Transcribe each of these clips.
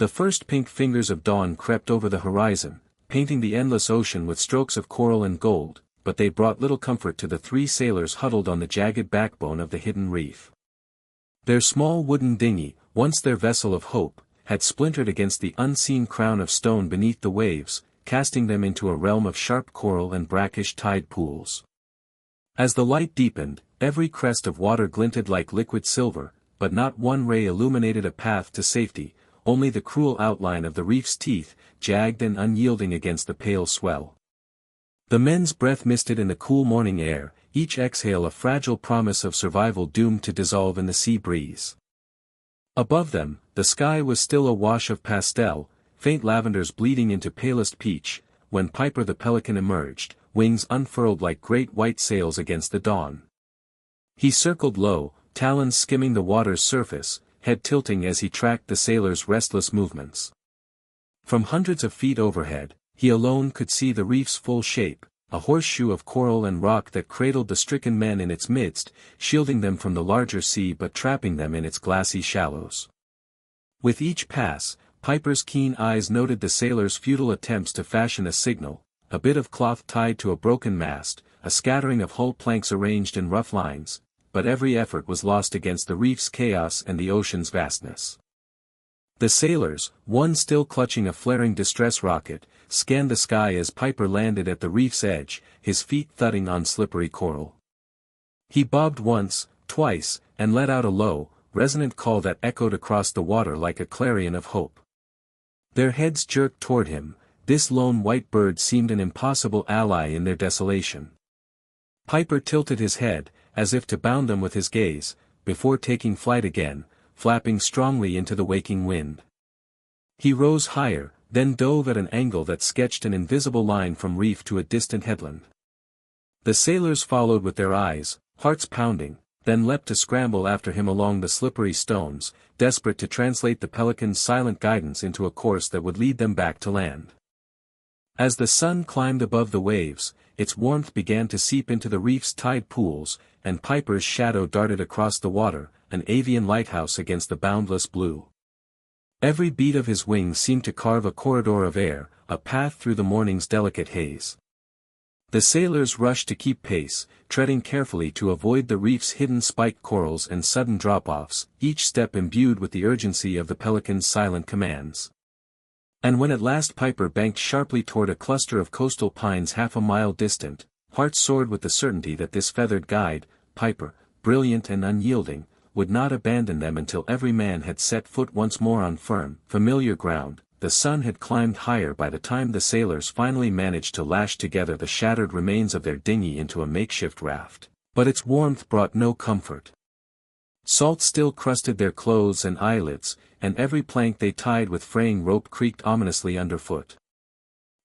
The first pink fingers of dawn crept over the horizon, painting the endless ocean with strokes of coral and gold, but they brought little comfort to the three sailors huddled on the jagged backbone of the hidden reef. Their small wooden dinghy, once their vessel of hope, had splintered against the unseen crown of stone beneath the waves, casting them into a realm of sharp coral and brackish tide pools. As the light deepened, every crest of water glinted like liquid silver, but not one ray illuminated a path to safety, only the cruel outline of the reef's teeth, jagged and unyielding against the pale swell. The men's breath misted in the cool morning air, each exhale a fragile promise of survival doomed to dissolve in the sea breeze. Above them, the sky was still a wash of pastel, faint lavenders bleeding into palest peach, when Piper the Pelican emerged, wings unfurled like great white sails against the dawn. He circled low, talons skimming the water's surface, head tilting as he tracked the sailors' restless movements. From hundreds of feet overhead, he alone could see the reef's full shape, a horseshoe of coral and rock that cradled the stricken men in its midst, shielding them from the larger sea but trapping them in its glassy shallows. With each pass, Piper's keen eyes noted the sailors' futile attempts to fashion a signal, a bit of cloth tied to a broken mast, a scattering of hull planks arranged in rough lines, but every effort was lost against the reef's chaos and the ocean's vastness. The sailors, one still clutching a flaring distress rocket, scanned the sky as Piper landed at the reef's edge, his feet thudding on slippery coral. He bobbed once, twice, and let out a low, resonant call that echoed across the water like a clarion of hope. Their heads jerked toward him, this lone white bird seemed an impossible ally in their desolation. Piper tilted his head, as if to bound them with his gaze, before taking flight again, flapping strongly into the waking wind. He rose higher, then dove at an angle that sketched an invisible line from reef to a distant headland. The sailors followed with their eyes, hearts pounding, then leapt to scramble after him along the slippery stones, desperate to translate the Pelican's silent guidance into a course that would lead them back to land. As the sun climbed above the waves, its warmth began to seep into the reef's tide pools, and Piper's shadow darted across the water, an avian lighthouse against the boundless blue. Every beat of his wings seemed to carve a corridor of air, a path through the morning's delicate haze. The sailors rushed to keep pace, treading carefully to avoid the reef's hidden spiked corals and sudden drop-offs, each step imbued with the urgency of the Pelican's silent commands. And when at last Piper banked sharply toward a cluster of coastal pines half a mile distant, heart soared with the certainty that this feathered guide, Piper, brilliant and unyielding, would not abandon them until every man had set foot once more on firm, familiar ground. The sun had climbed higher by the time the sailors finally managed to lash together the shattered remains of their dinghy into a makeshift raft, but its warmth brought no comfort. Salt still crusted their clothes and eyelids, and every plank they tied with fraying rope creaked ominously underfoot.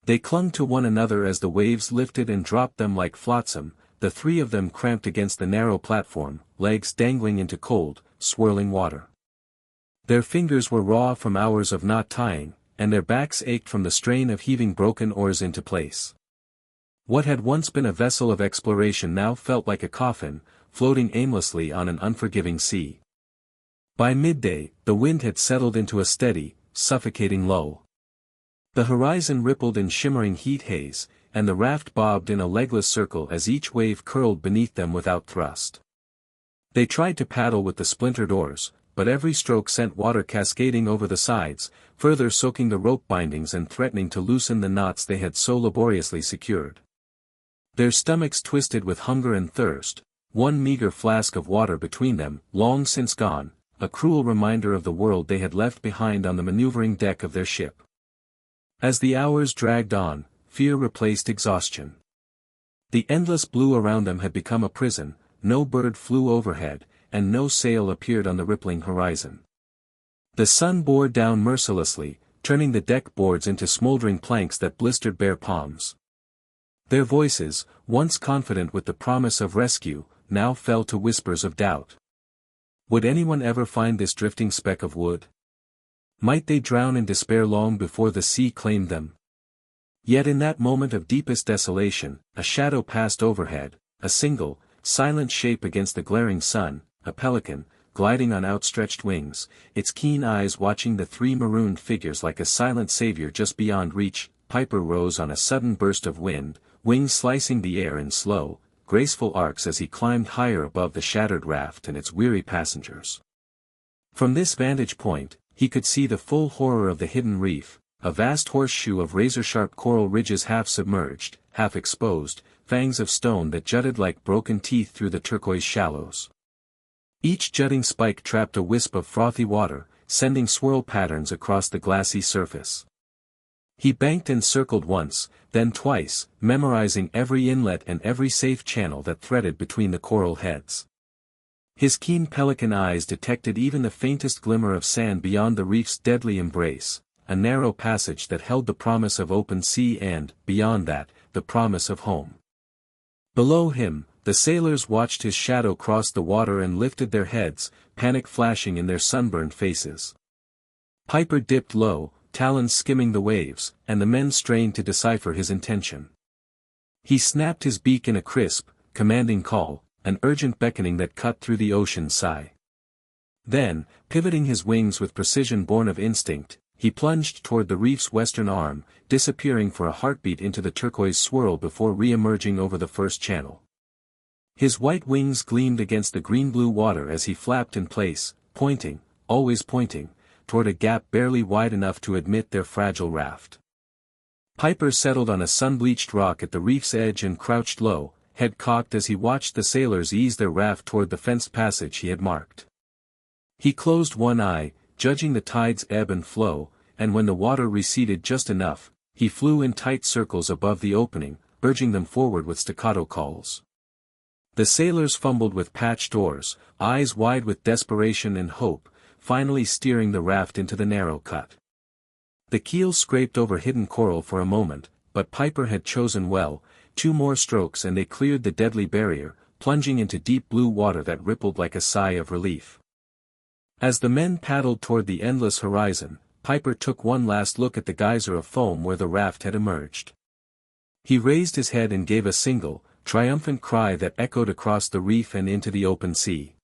They clung to one another as the waves lifted and dropped them like flotsam, the three of them cramped against the narrow platform, legs dangling into cold, swirling water. Their fingers were raw from hours of knot tying, and their backs ached from the strain of heaving broken oars into place. What had once been a vessel of exploration now felt like a coffin, floating aimlessly on an unforgiving sea. By midday, the wind had settled into a steady, suffocating lull. The horizon rippled in shimmering heat haze, and the raft bobbed in a legless circle as each wave curled beneath them without thrust. They tried to paddle with the splintered oars, but every stroke sent water cascading over the sides, further soaking the rope bindings and threatening to loosen the knots they had so laboriously secured. Their stomachs twisted with hunger and thirst, one meager flask of water between them, long since gone, a cruel reminder of the world they had left behind on the maneuvering deck of their ship. As the hours dragged on, fear replaced exhaustion. The endless blue around them had become a prison, no bird flew overhead, and no sail appeared on the rippling horizon. The sun bore down mercilessly, turning the deck boards into smoldering planks that blistered bare palms. Their voices, once confident with the promise of rescue, now fell to whispers of doubt. Would anyone ever find this drifting speck of wood? Might they drown in despair long before the sea claimed them? Yet in that moment of deepest desolation, a shadow passed overhead, a single, silent shape against the glaring sun, a pelican, gliding on outstretched wings, its keen eyes watching the three marooned figures like a silent savior just beyond reach. Piper rose on a sudden burst of wind, wings slicing the air in slow, graceful arcs as he climbed higher above the shattered raft and its weary passengers. From this vantage point, he could see the full horror of the hidden reef, a vast horseshoe of razor-sharp coral ridges half submerged, half exposed, fangs of stone that jutted like broken teeth through the turquoise shallows. Each jutting spike trapped a wisp of frothy water, sending swirl patterns across the glassy surface. He banked and circled once, then twice, memorizing every inlet and every safe channel that threaded between the coral heads. His keen pelican eyes detected even the faintest glimmer of sand beyond the reef's deadly embrace, a narrow passage that held the promise of open sea and, beyond that, the promise of home. Below him, the sailors watched his shadow cross the water and lifted their heads, panic flashing in their sunburned faces. Piper dipped low, talons skimming the waves, and the men strained to decipher his intention. He snapped his beak in a crisp, commanding call, an urgent beckoning that cut through the ocean's sigh. Then, pivoting his wings with precision born of instinct, he plunged toward the reef's western arm, disappearing for a heartbeat into the turquoise swirl before re-emerging over the first channel. His white wings gleamed against the green-blue water as he flapped in place, pointing, always pointing, toward a gap barely wide enough to admit their fragile raft. Piper settled on a sun-bleached rock at the reef's edge and crouched low, head cocked as he watched the sailors ease their raft toward the fenced passage he had marked. He closed one eye, judging the tide's ebb and flow, and when the water receded just enough, he flew in tight circles above the opening, urging them forward with staccato calls. The sailors fumbled with patched oars, eyes wide with desperation and hope, finally steering the raft into the narrow cut. The keel scraped over hidden coral for a moment, but Piper had chosen well, 2 more strokes and they cleared the deadly barrier, plunging into deep blue water that rippled like a sigh of relief. As the men paddled toward the endless horizon, Piper took one last look at the geyser of foam where the raft had emerged. He raised his head and gave a single, triumphant cry that echoed across the reef and into the open sea.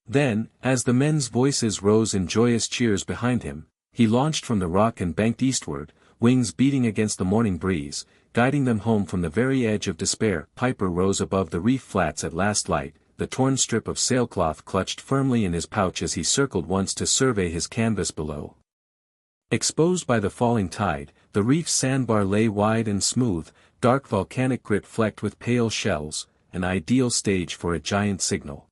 Then, as the men's voices rose in joyous cheers behind him, he launched from the rock and banked eastward, wings beating against the morning breeze, guiding them home from the very edge of despair. Piper rose above the reef flats at last light, the torn strip of sailcloth clutched firmly in his pouch as he circled once to survey his canvas below. Exposed by the falling tide, the reef's sandbar lay wide and smooth, dark volcanic grit flecked with pale shells, an ideal stage for a giant signal.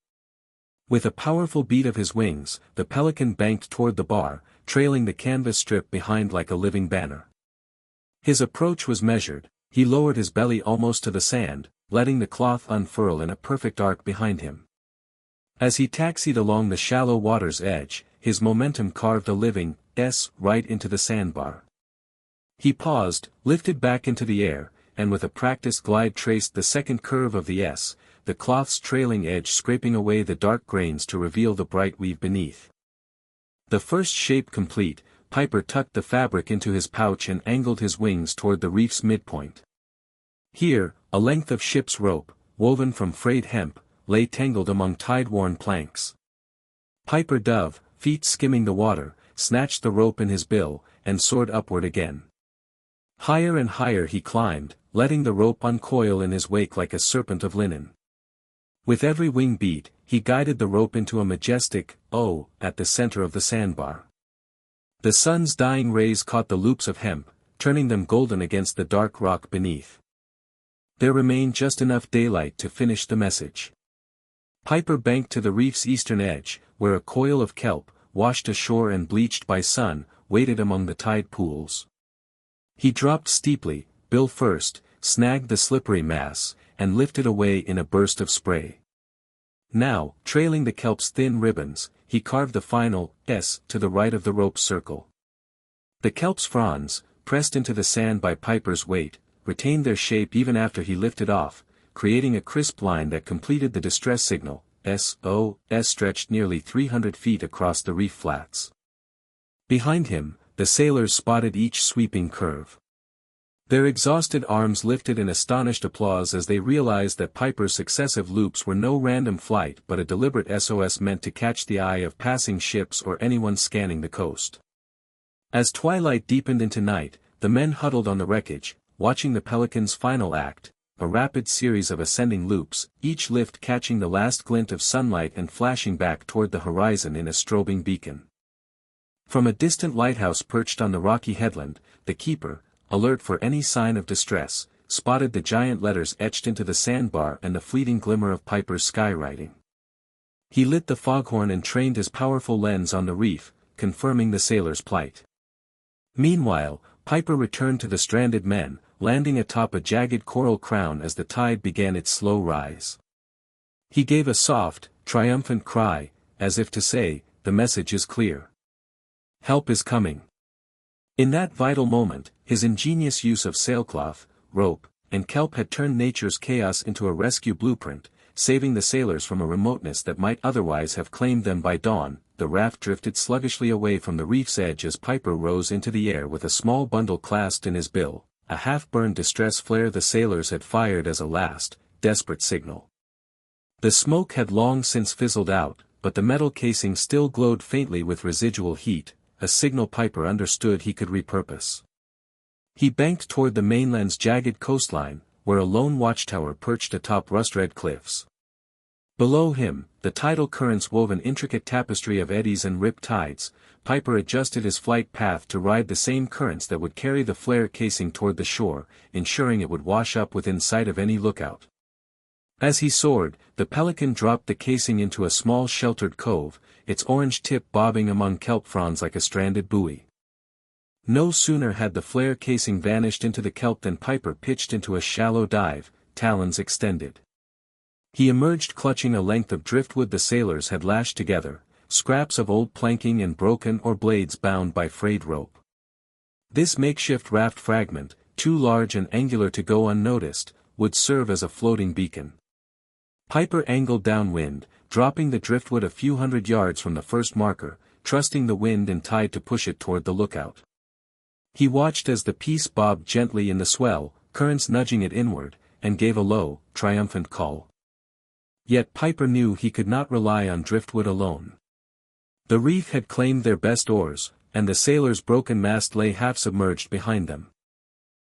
With a powerful beat of his wings, the Pelican banked toward the bar, trailing the canvas strip behind like a living banner. His approach was measured, he lowered his belly almost to the sand, letting the cloth unfurl in a perfect arc behind him. As he taxied along the shallow water's edge, his momentum carved a living S right into the sandbar. He paused, lifted back into the air, and with a practiced glide traced the second curve of the S, the cloth's trailing edge scraping away the dark grains to reveal the bright weave beneath. The first shape complete, Piper tucked the fabric into his pouch and angled his wings toward the reef's midpoint. Here, a length of ship's rope, woven from frayed hemp, lay tangled among tide-worn planks. Piper dove, feet skimming the water, snatched the rope in his bill, and soared upward again. Higher and higher he climbed, letting the rope uncoil in his wake like a serpent of linen. With every wing beat, he guided the rope into a majestic O at the center of the sandbar. The sun's dying rays caught the loops of hemp, turning them golden against the dark rock beneath. There remained just enough daylight to finish the message. Piper banked to the reef's eastern edge, where a coil of kelp, washed ashore and bleached by sun, waited among the tide pools. He dropped steeply, bill first, snagged the slippery mass, and lifted away in a burst of spray. Now, trailing the kelp's thin ribbons, he carved the final S to the right of the rope's circle. The kelp's fronds, pressed into the sand by Piper's weight, retained their shape even after he lifted off, creating a crisp line that completed the distress signal. S stretched nearly 300 feet across the reef flats. Behind him, the sailors spotted each sweeping curve. Their exhausted arms lifted in astonished applause as they realized that Piper's successive loops were no random flight but a deliberate SOS meant to catch the eye of passing ships or anyone scanning the coast. As twilight deepened into night, the men huddled on the wreckage, watching the Pelican's final act, a rapid series of ascending loops, each lift catching the last glint of sunlight and flashing back toward the horizon in a strobing beacon. From a distant lighthouse perched on the rocky headland, the keeper, alert for any sign of distress, spotted the giant letters etched into the sandbar and the fleeting glimmer of Piper's skywriting. He lit the foghorn and trained his powerful lens on the reef, confirming the sailor's plight. Meanwhile, Piper returned to the stranded men, landing atop a jagged coral crown as the tide began its slow rise. He gave a soft, triumphant cry, as if to say, "The message is clear. Help is coming." In that vital moment, his ingenious use of sailcloth, rope, and kelp had turned nature's chaos into a rescue blueprint, saving the sailors from a remoteness that might otherwise have claimed them by dawn. The raft drifted sluggishly away from the reef's edge as Piper rose into the air with a small bundle clasped in his bill, a half-burned distress flare the sailors had fired as a last, desperate signal. The smoke had long since fizzled out, but the metal casing still glowed faintly with residual heat, a signal Piper understood he could repurpose. He banked toward the mainland's jagged coastline, where a lone watchtower perched atop rust-red cliffs. Below him, the tidal currents wove an intricate tapestry of eddies and ripped tides. Piper adjusted his flight path to ride the same currents that would carry the flare casing toward the shore, ensuring it would wash up within sight of any lookout. As he soared, the Pelican dropped the casing into a small sheltered cove, its orange tip bobbing among kelp fronds like a stranded buoy. No sooner had the flare casing vanished into the kelp than Piper pitched into a shallow dive, talons extended. He emerged clutching a length of driftwood the sailors had lashed together, scraps of old planking and broken or blades bound by frayed rope. This makeshift raft fragment, too large and angular to go unnoticed, would serve as a floating beacon. Piper angled downwind, dropping the driftwood a few hundred yards from the first marker, trusting the wind and tide to push it toward the lookout. He watched as the piece bobbed gently in the swell, currents nudging it inward, and gave a low, triumphant call. Yet Piper knew he could not rely on driftwood alone. The reef had claimed their best oars, and the sailor's broken mast lay half-submerged behind them.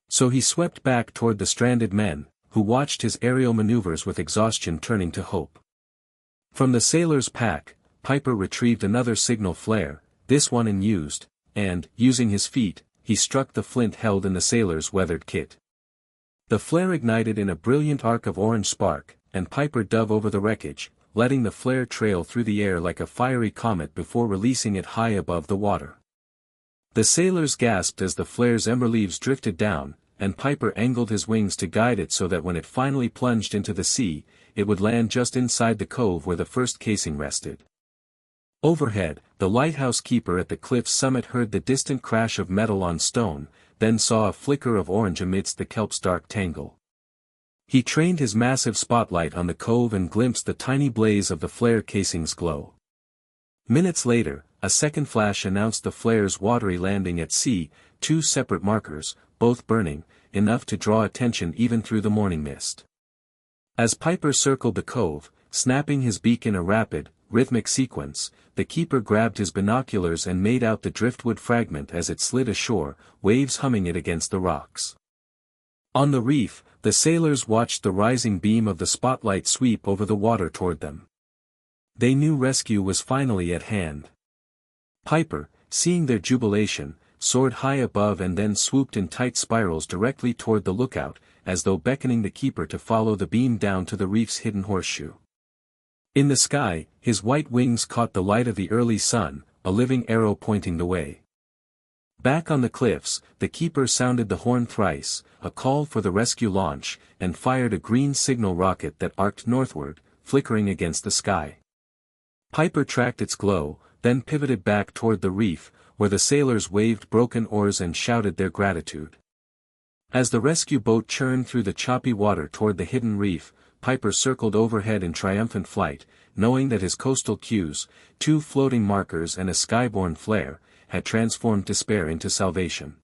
So he swept back toward the stranded men, who watched his aerial maneuvers with exhaustion turning to hope. From the sailor's pack, Piper retrieved another signal flare, this one unused, and, using his feet, he struck the flint held in the sailor's weathered kit. The flare ignited in a brilliant arc of orange spark, and Piper dove over the wreckage, letting the flare trail through the air like a fiery comet before releasing it high above the water. The sailors gasped as the flare's ember leaves drifted down, and Piper angled his wings to guide it so that when it finally plunged into the sea, it would land just inside the cove where the first casing rested. Overhead, the lighthouse keeper at the cliff's summit heard the distant crash of metal on stone, then saw a flicker of orange amidst the kelp's dark tangle. He trained his massive spotlight on the cove and glimpsed the tiny blaze of the flare casing's glow. Minutes later, a second flash announced the flare's watery landing at sea, two separate markers, both burning, enough to draw attention even through the morning mist. As Piper circled the cove, snapping his beak in a rapid, rhythmic sequence, the keeper grabbed his binoculars and made out the driftwood fragment as it slid ashore, waves humming it against the rocks. On the reef, the sailors watched the rising beam of the spotlight sweep over the water toward them. They knew rescue was finally at hand. Piper, seeing their jubilation, soared high above and then swooped in tight spirals directly toward the lookout, as though beckoning the keeper to follow the beam down to the reef's hidden horseshoe. In the sky, his white wings caught the light of the early sun, a living arrow pointing the way. Back on the cliffs, the keeper sounded the horn thrice, a call for the rescue launch, and fired a green signal rocket that arced northward, flickering against the sky. Piper tracked its glow, then pivoted back toward the reef, where the sailors waved broken oars and shouted their gratitude. As the rescue boat churned through the choppy water toward the hidden reef, Piper circled overhead in triumphant flight, knowing that his coastal cues, two floating markers and a skyborne flare, had transformed despair into salvation.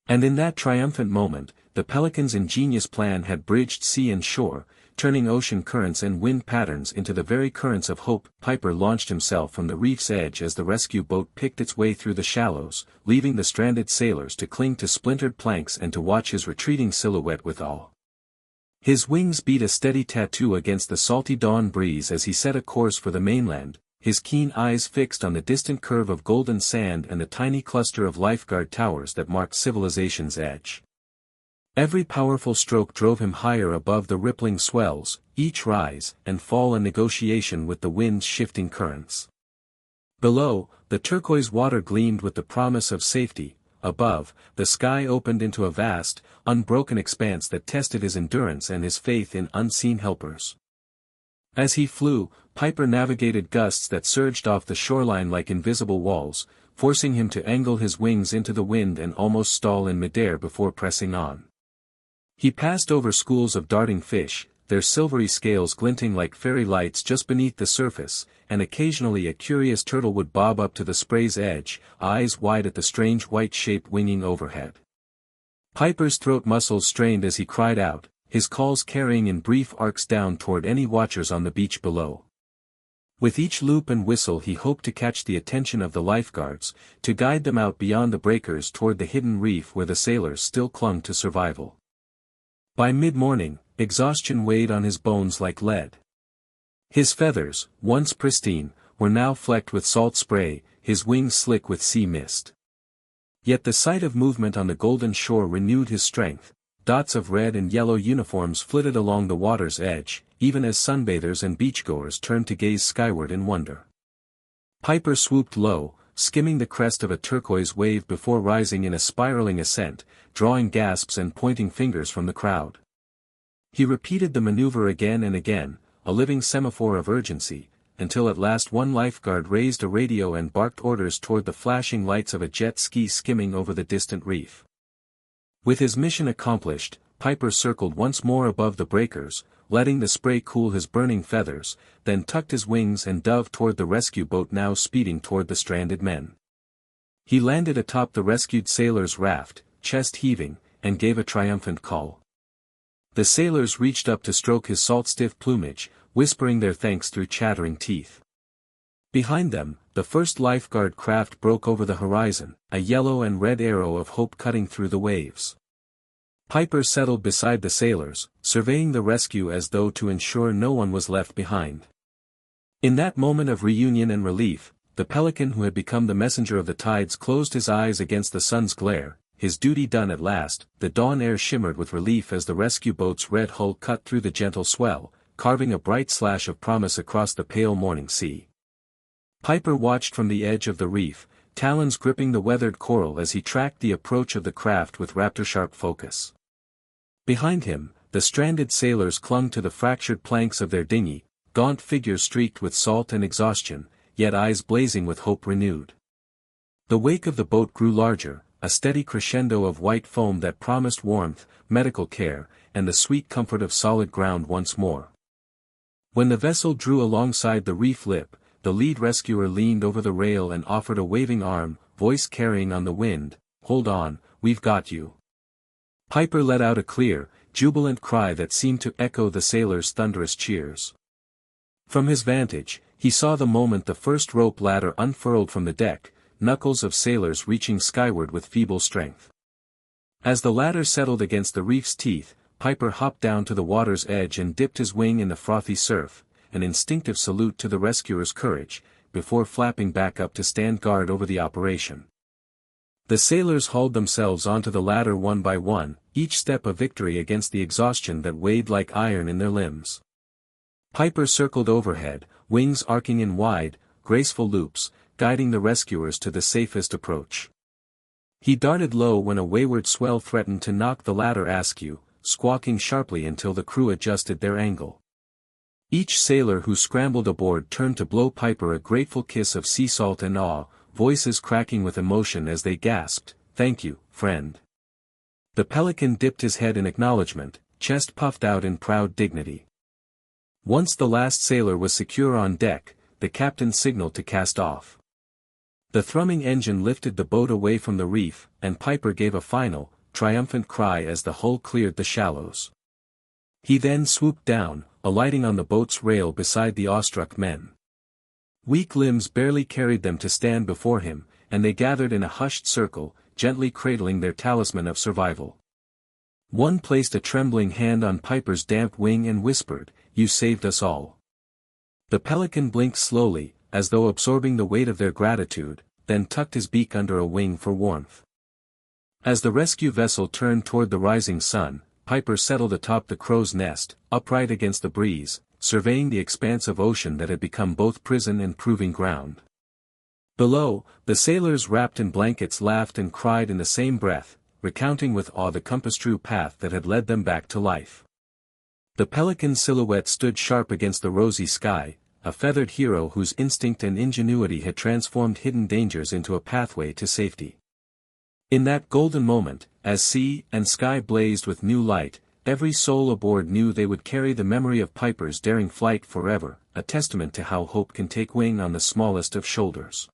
And in that triumphant moment, the Pelican's ingenious plan had bridged sea and shore, turning ocean currents and wind patterns into the very currents of hope. Piper launched himself from the reef's edge as the rescue boat picked its way through the shallows, leaving the stranded sailors to cling to splintered planks and to watch his retreating silhouette with awe. His wings beat a steady tattoo against the salty dawn breeze as he set a course for the mainland, his keen eyes fixed on the distant curve of golden sand and the tiny cluster of lifeguard towers that marked civilization's edge. Every powerful stroke drove him higher above the rippling swells, each rise and fall a negotiation with the wind's shifting currents. Below, the turquoise water gleamed with the promise of safety. Above, the sky opened into a vast, unbroken expanse that tested his endurance and his faith in unseen helpers. As he flew, Piper navigated gusts that surged off the shoreline like invisible walls, forcing him to angle his wings into the wind and almost stall in midair before pressing on. He passed over schools of darting fish, their silvery scales glinting like fairy lights just beneath the surface, and occasionally a curious turtle would bob up to the spray's edge, eyes wide at the strange white-shaped winging overhead. Piper's throat muscles strained as he cried out, his calls carrying in brief arcs down toward any watchers on the beach below. With each loop and whistle he hoped to catch the attention of the lifeguards, to guide them out beyond the breakers toward the hidden reef where the sailors still clung to survival. By mid-morning, exhaustion weighed on his bones like lead. His feathers, once pristine, were now flecked with salt spray, his wings slick with sea mist. Yet the sight of movement on the golden shore renewed his strength. Dots of red and yellow uniforms flitted along the water's edge, even as sunbathers and beachgoers turned to gaze skyward in wonder. Piper swooped low, skimming the crest of a turquoise wave before rising in a spiraling ascent, drawing gasps and pointing fingers from the crowd. He repeated the maneuver again and again, a living semaphore of urgency, until at last one lifeguard raised a radio and barked orders toward the flashing lights of a jet ski skimming over the distant reef. With his mission accomplished, Piper circled once more above the breakers, letting the spray cool his burning feathers, then tucked his wings and dove toward the rescue boat now speeding toward the stranded men. He landed atop the rescued sailors' raft, chest heaving, and gave a triumphant call. The sailors reached up to stroke his salt-stiff plumage, whispering their thanks through chattering teeth. Behind them, the first lifeguard craft broke over the horizon, a yellow and red arrow of hope cutting through the waves. Piper settled beside the sailors, surveying the rescue as though to ensure no one was left behind. In that moment of reunion and relief, the Pelican who had become the messenger of the tides closed his eyes against the sun's glare, his duty done at last. The dawn air shimmered with relief as the rescue boat's red hull cut through the gentle swell, carving a bright slash of promise across the pale morning sea. Piper watched from the edge of the reef, talons gripping the weathered coral as he tracked the approach of the craft with raptor-sharp focus. Behind him, the stranded sailors clung to the fractured planks of their dinghy, gaunt figures streaked with salt and exhaustion, yet eyes blazing with hope renewed. The wake of the boat grew larger, a steady crescendo of white foam that promised warmth, medical care, and the sweet comfort of solid ground once more. When the vessel drew alongside the reef lip, the lead rescuer leaned over the rail and offered a waving arm, voice carrying on the wind, "Hold on, we've got you." Piper let out a clear, jubilant cry that seemed to echo the sailors' thunderous cheers. From his vantage, he saw the moment the first rope ladder unfurled from the deck, knuckles of sailors reaching skyward with feeble strength. As the ladder settled against the reef's teeth, Piper hopped down to the water's edge and dipped his wing in the frothy surf, an instinctive salute to the rescuer's courage, before flapping back up to stand guard over the operation. The sailors hauled themselves onto the ladder one by one, each step a victory against the exhaustion that weighed like iron in their limbs. Piper circled overhead, wings arcing in wide, graceful loops, guiding the rescuers to the safest approach. He darted low when a wayward swell threatened to knock the ladder askew, squawking sharply until the crew adjusted their angle. Each sailor who scrambled aboard turned to blow Piper a grateful kiss of sea salt and awe, voices cracking with emotion as they gasped, "Thank you, friend." The Pelican dipped his head in acknowledgement, chest puffed out in proud dignity. Once the last sailor was secure on deck, the captain signaled to cast off. The thrumming engine lifted the boat away from the reef, and Piper gave a final, triumphant cry as the hull cleared the shallows. He then swooped down, alighting on the boat's rail beside the awestruck men. Weak limbs barely carried them to stand before him, and they gathered in a hushed circle, gently cradling their talisman of survival. One placed a trembling hand on Piper's damp wing and whispered, "You saved us all." The Pelican blinked slowly, as though absorbing the weight of their gratitude, then tucked his beak under a wing for warmth. As the rescue vessel turned toward the rising sun, Piper settled atop the crow's nest, upright against the breeze, surveying the expanse of ocean that had become both prison and proving ground. Below, the sailors wrapped in blankets laughed and cried in the same breath, recounting with awe the compass-true path that had led them back to life. The Pelican's silhouette stood sharp against the rosy sky, a feathered hero whose instinct and ingenuity had transformed hidden dangers into a pathway to safety. In that golden moment, as sea and sky blazed with new light, every soul aboard knew they would carry the memory of Piper's daring flight forever, a testament to how hope can take wing on the smallest of shoulders.